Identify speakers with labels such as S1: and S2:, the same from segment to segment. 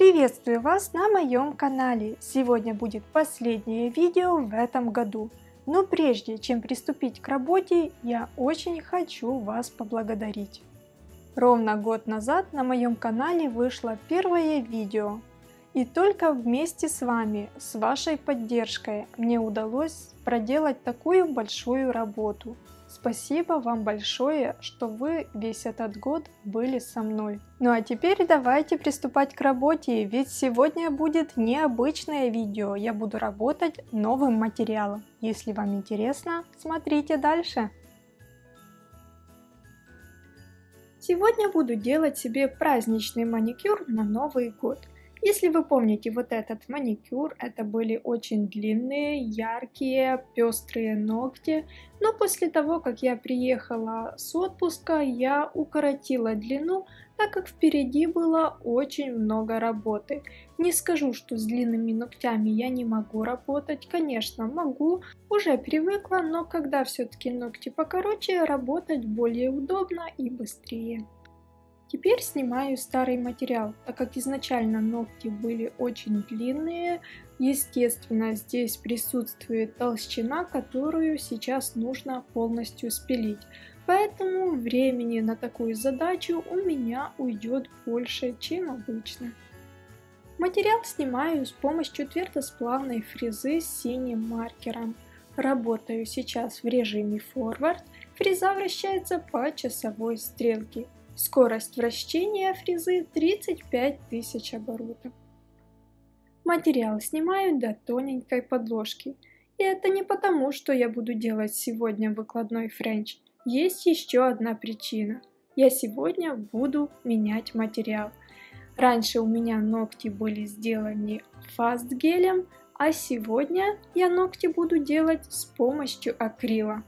S1: Приветствую вас на моем канале. Сегодня будет последнее видео в этом году. Но прежде чем приступить к работе, я очень хочу вас поблагодарить. Ровно год назад на моем канале вышло первое видео. И только вместе с вами, с вашей поддержкой, мне удалось проделать такую большую работу. Спасибо вам большое, что вы весь этот год были со мной. Ну а теперь давайте приступать к работе, ведь сегодня будет необычное видео. Я буду работать новым материалом. Если вам интересно, смотрите дальше. Сегодня буду делать себе праздничный маникюр на Новый год. Если вы помните вот этот маникюр, это были очень длинные, яркие, пестрые ногти. Но после того, как я приехала с отпуска, я укоротила длину, так как впереди было очень много работы. Не скажу, что с длинными ногтями я не могу работать. Конечно, могу, уже привыкла, но когда все-таки ногти покороче, работать более удобно и быстрее. Теперь снимаю старый материал, так как изначально ногти были очень длинные. Естественно, здесь присутствует толщина, которую сейчас нужно полностью спилить. Поэтому времени на такую задачу у меня уйдет больше, чем обычно. Материал снимаю с помощью твердосплавной фрезы с синим маркером. Работаю сейчас в режиме форвард. Фреза вращается по часовой стрелке. Скорость вращения фрезы 35 тысяч оборотов. Материал снимаю до тоненькой подложки. И это не потому, что я буду делать сегодня выкладной френч. Есть еще одна причина. Я сегодня буду менять материал. Раньше у меня ногти были сделаны фастгелем, а сегодня я ногти буду делать с помощью акрила.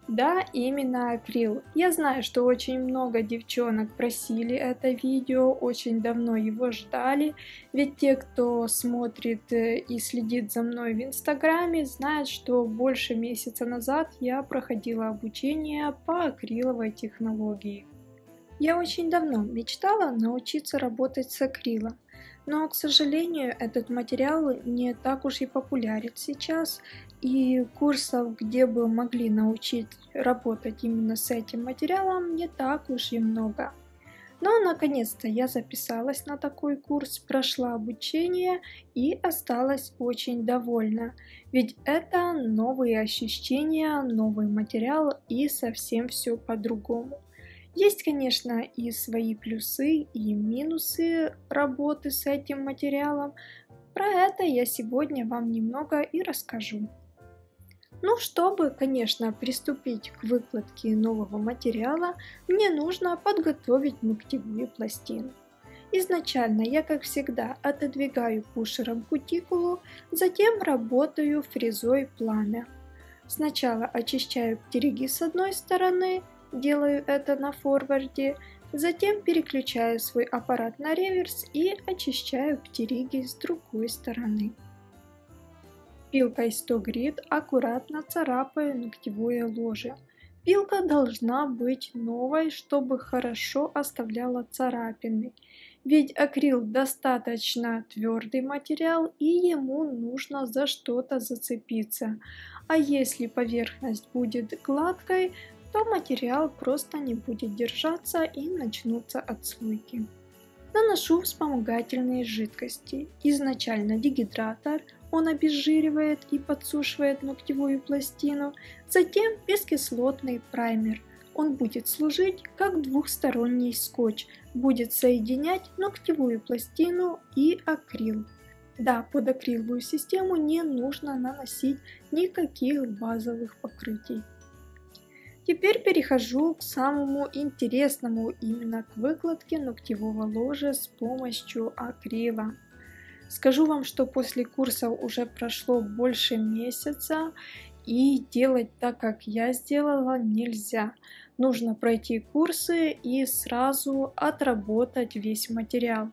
S1: Да, именно акрил. Я знаю, что очень много девчонок просили это видео, очень давно его ждали, ведь те, кто смотрит и следит за мной в инстаграме, знают, что больше месяца назад я проходила обучение по акриловой технологии. Я очень давно мечтала научиться работать с акрилом, но, к сожалению, этот материал не так уж и популярен сейчас, и курсов, где бы могли научить работать именно с этим материалом, не так уж и много. Но, наконец-то, я записалась на такой курс, прошла обучение и осталась очень довольна, ведь это новые ощущения, новый материал и совсем все по-другому. Есть, конечно, и свои плюсы и минусы работы с этим материалом. Про это я сегодня вам немного и расскажу. Ну, чтобы, конечно, приступить к выкладке нового материала, мне нужно подготовить ногтевую пластину. Изначально я, как всегда, отодвигаю пушером кутикулу, затем работаю фрезой пламя. Сначала очищаю птериги с одной стороны, делаю это на форварде, затем переключаю свой аппарат на реверс и очищаю птериги с другой стороны. Пилкой 100 грит аккуратно царапаю ногтевое ложе. Пилка должна быть новой, чтобы хорошо оставляла царапины, ведь акрил достаточно твердый материал и ему нужно за что-то зацепиться, а если поверхность будет гладкой, то материал просто не будет держаться и начнутся отслойки. Наношу вспомогательные жидкости. Изначально дегидратор, он обезжиривает и подсушивает ногтевую пластину, затем бескислотный праймер. Он будет служить как двухсторонний скотч, будет соединять ногтевую пластину и акрил. Да, под акриловую систему не нужно наносить никаких базовых покрытий. Теперь перехожу к самому интересному, именно к выкладке ногтевого ложа с помощью акрила. Скажу вам, что после курсов уже прошло больше месяца, и делать так, как я сделала, нельзя. Нужно пройти курсы и сразу отработать весь материал.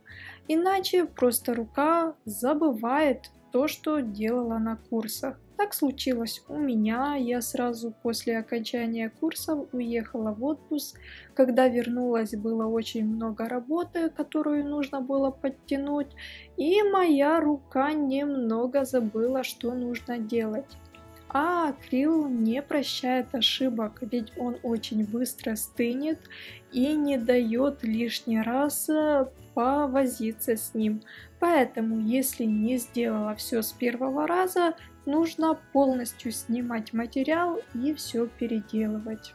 S1: Иначе просто рука забывает то, что делала на курсах. Так случилось у меня. Я сразу после окончания курсов уехала в отпуск. Когда вернулась, было очень много работы, которую нужно было подтянуть, и моя рука немного забыла, что нужно делать. А акрил не прощает ошибок, ведь он очень быстро стынет и не дает лишний раз повозиться с ним. Поэтому, если не сделала все с первого раза, нужно полностью снимать материал и все переделывать.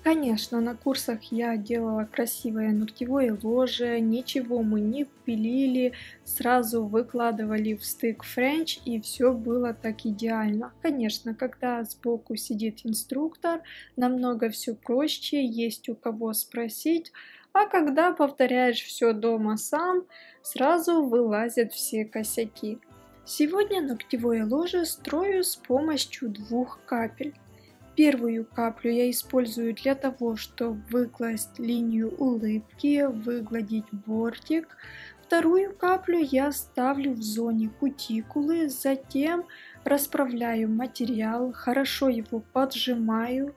S1: Конечно, на курсах я делала красивое ногтевое ложе, ничего мы не пилили, сразу выкладывали в стык френч, и все было так идеально. Конечно, когда сбоку сидит инструктор, намного все проще, есть у кого спросить, а когда повторяешь все дома сам, сразу вылазят все косяки. Сегодня ногтевое ложе строю с помощью 2 капель. Первую каплю я использую для того, чтобы выкласть линию улыбки, выгладить бортик. Вторую каплю я ставлю в зоне кутикулы, затем расправляю материал, хорошо его поджимаю.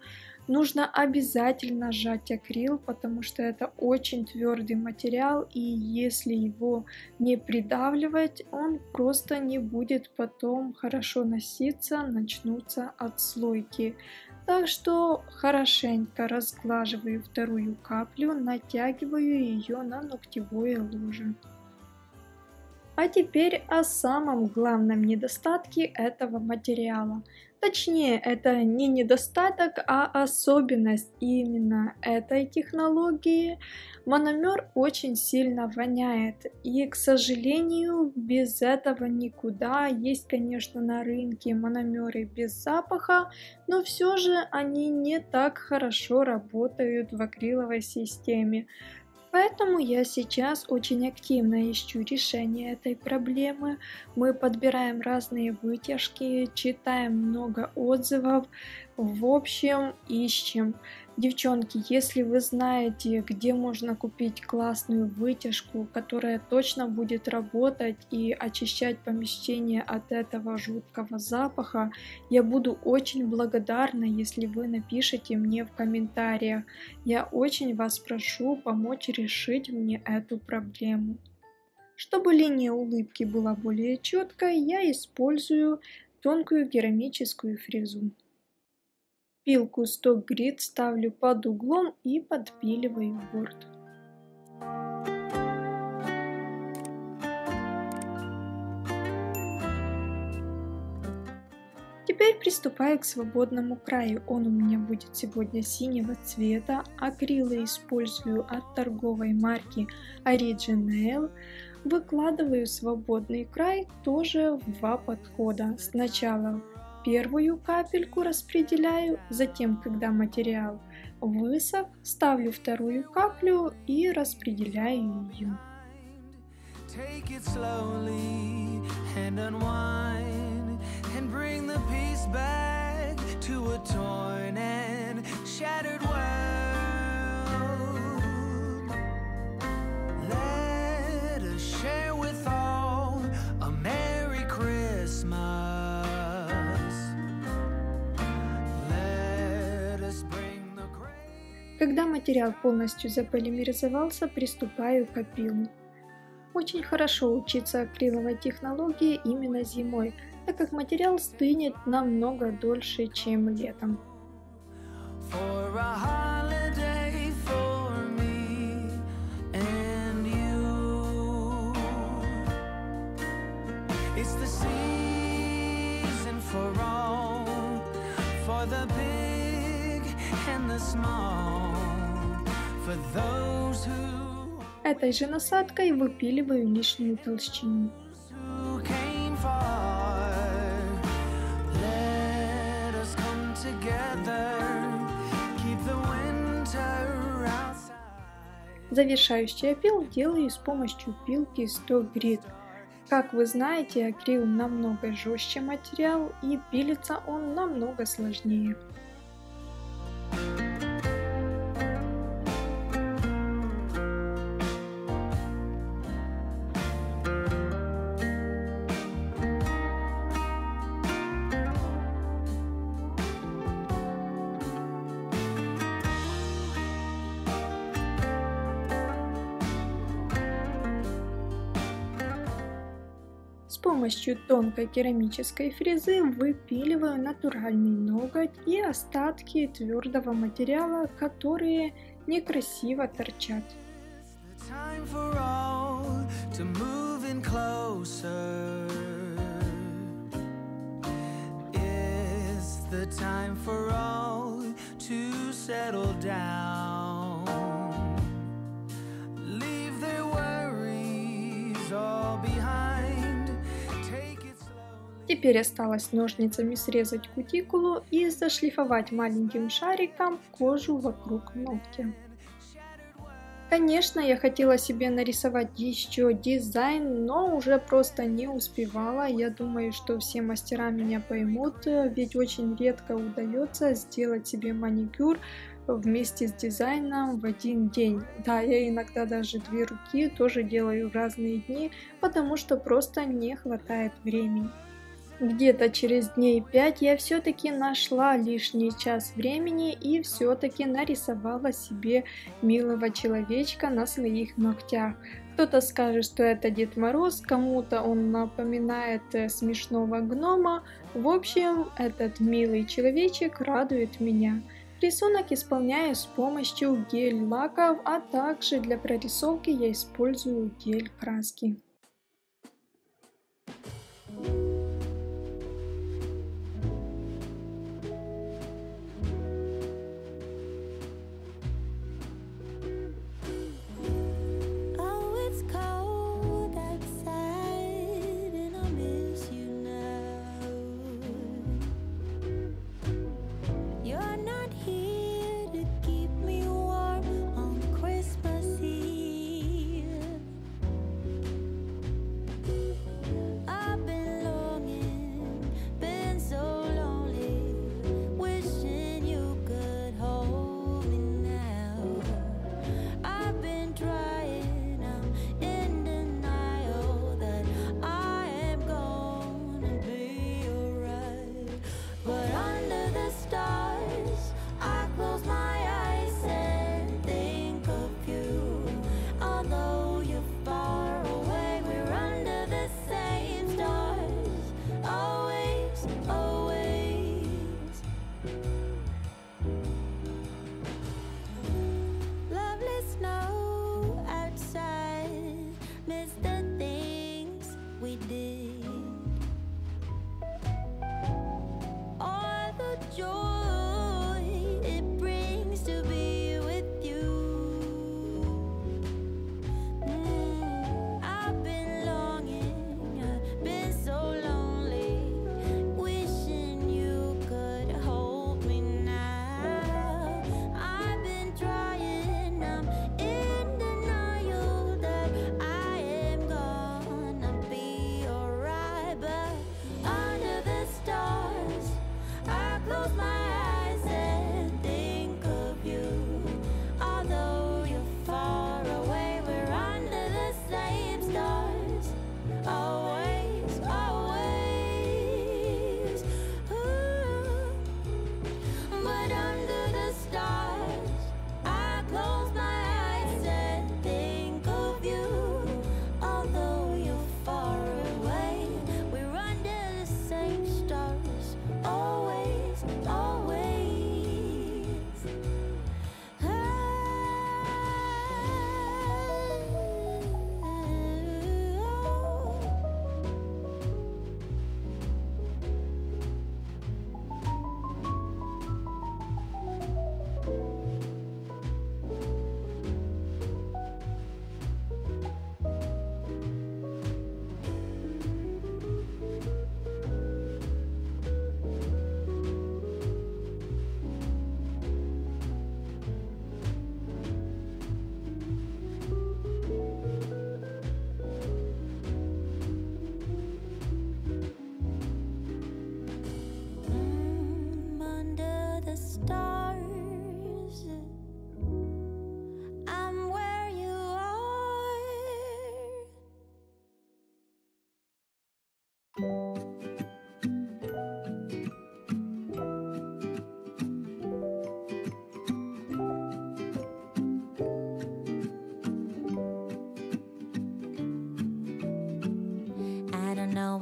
S1: Нужно обязательно сжать акрил, потому что это очень твердый материал, и если его не придавливать, он просто не будет потом хорошо носиться, начнутся отслойки. Так что хорошенько разглаживаю вторую каплю, натягиваю ее на ногтевое ложе. А теперь о самом главном недостатке этого материала. Точнее, это не недостаток, а особенность именно этой технологии. Мономер очень сильно воняет, и, к сожалению, без этого никуда. Есть, конечно, на рынке мономеры без запаха, но все же они не так хорошо работают в акриловой системе. Поэтому я сейчас очень активно ищу решение этой проблемы. Мы подбираем разные вытяжки, читаем много отзывов. В общем, ищем. Девчонки, если вы знаете, где можно купить классную вытяжку, которая точно будет работать и очищать помещение от этого жуткого запаха, я буду очень благодарна, если вы напишите мне в комментариях. Я очень вас прошу помочь решить мне эту проблему. Чтобы линия улыбки была более четкой, я использую тонкую керамическую фрезу. Пилку Stock Grid ставлю под углом и подпиливаю борт. Теперь приступаю к свободному краю. Он у меня будет сегодня синего цвета. Акрилы использую от торговой марки Original. Выкладываю свободный край тоже в 2 подхода. Сначала первую капельку распределяю, затем, когда материал высох, ставлю вторую каплю и распределяю ее. Когда материал полностью заполимеризовался, приступаю к опилу. Очень хорошо учиться акриловой технологии именно зимой, так как материал стынет намного дольше, чем летом. Этой же насадкой выпиливаю лишнюю толщину. Завершающий опил делаю с помощью пилки Stock Grid. Как вы знаете, акрил намного жестче материал и пилится он намного сложнее. С помощью тонкой керамической фрезы выпиливаю натуральный ноготь и остатки твердого материала, которые некрасиво торчат. Теперь осталось ножницами срезать кутикулу и зашлифовать маленьким шариком кожу вокруг ногтя. Конечно, я хотела себе нарисовать еще дизайн, но уже просто не успевала. Я думаю, что все мастера меня поймут, ведь очень редко удается сделать себе маникюр вместе с дизайном в один день. Да, я иногда даже 2 руки тоже делаю в разные дни, потому что просто не хватает времени. Где-то через дней 5 я все-таки нашла лишний час времени и все-таки нарисовала себе милого человечка на своих ногтях. Кто-то скажет, что это Дед Мороз, кому-то он напоминает смешного гнома. В общем, этот милый человечек радует меня. Рисунок исполняю с помощью гель-лаков, а также для прорисовки я использую гель-краски.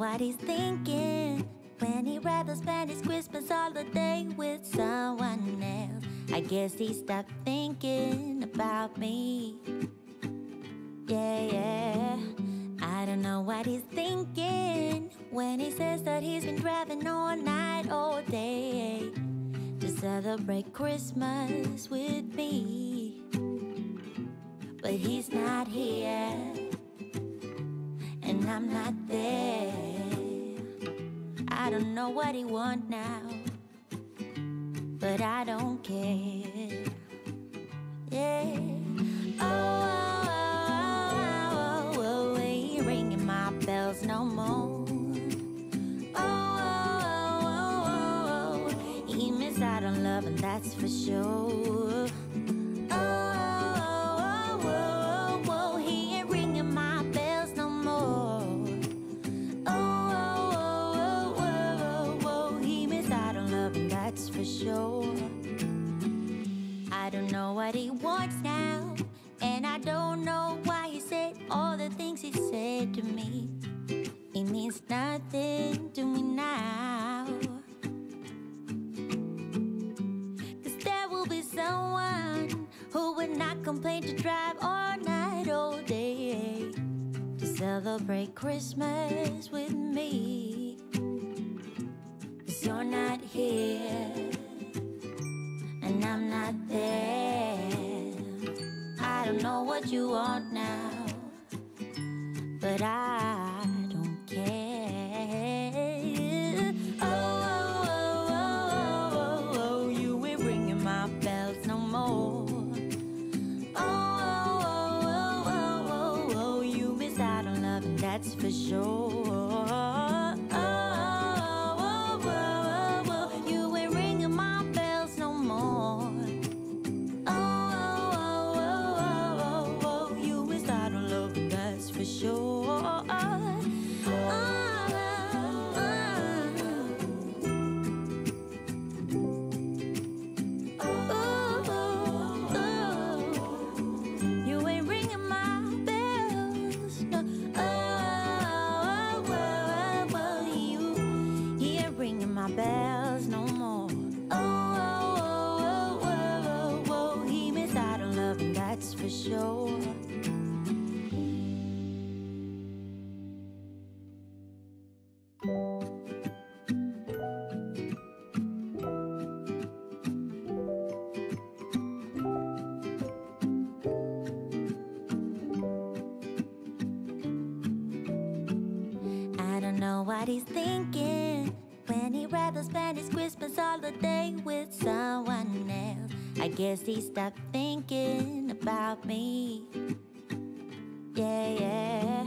S2: what he's thinking when he'd rather spend his Christmas holiday with someone else. I guess he's stuck thinking about me. Yeah. I don't know what he's thinking when he says that he's been driving all night, all day to celebrate Christmas with me. But he's not here, and I'm not there. I don't know what he wants now, but I don't care. Yeah. Oh, ain't ringing my bells no more. Oh, he missed out on love, and that's for sure. Oh, he ain't ringing my bells no more. Oh, he missed out on love, and that's for sure. I don't know what he wants now, and I don't know why he said all the things he said to me. It means nothing to me now, 'cause there will be someone who would not complain to drive all night, all day to celebrate Christmas with me. 'Cause you're not here, and I'm not there. I don't know what you want now, but I don't care. Oh, you ain't ringing my bells no more. Oh, you missed out on love, and that's for sure. You ain't ringing my bells no more. You missed out on love, and that's for sure. You ain't ringing my bells, no. You ain't ringing my bells no more. He missed out on love, and that's for sure. I don't know what he's thinking when he'd rather spend his Christmas holiday with someone else. I guess he's stuck thinking about me. Yeah.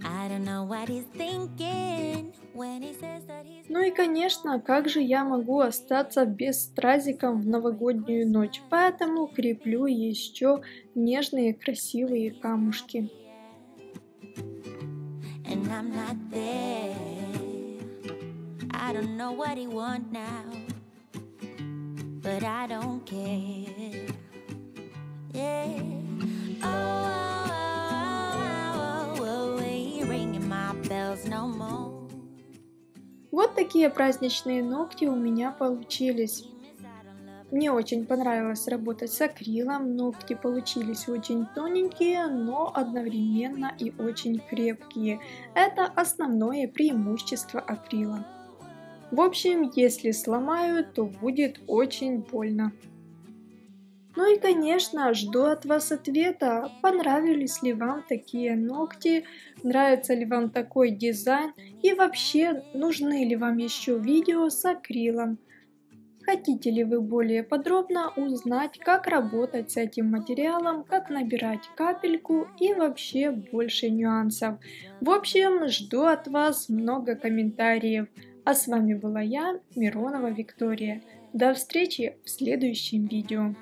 S2: I don't know what he's thinking when he says that he's...
S1: Ну и конечно, как же я могу остаться без стразиков в новогоднюю ночь, поэтому креплю еще нежные красивые камушки.
S2: And I'm not there. I don't know what he wants now, but I don't care. Yeah. Oh, ain't ringing my bells no more.
S1: Вот такие праздничные ногти у меня получились. Мне очень понравилось работать с акрилом, ногти получились очень тоненькие, но одновременно и очень крепкие. Это основное преимущество акрила. В общем, если сломаю, то будет очень больно. Ну и конечно, жду от вас ответа, понравились ли вам такие ногти, нравится ли вам такой дизайн и вообще нужны ли вам еще видео с акрилом. Хотите ли вы более подробно узнать, как работать с этим материалом, как набирать капельку и вообще больше нюансов. В общем, жду от вас много комментариев. А с вами была я, Миронова Виктория. До встречи в следующем видео.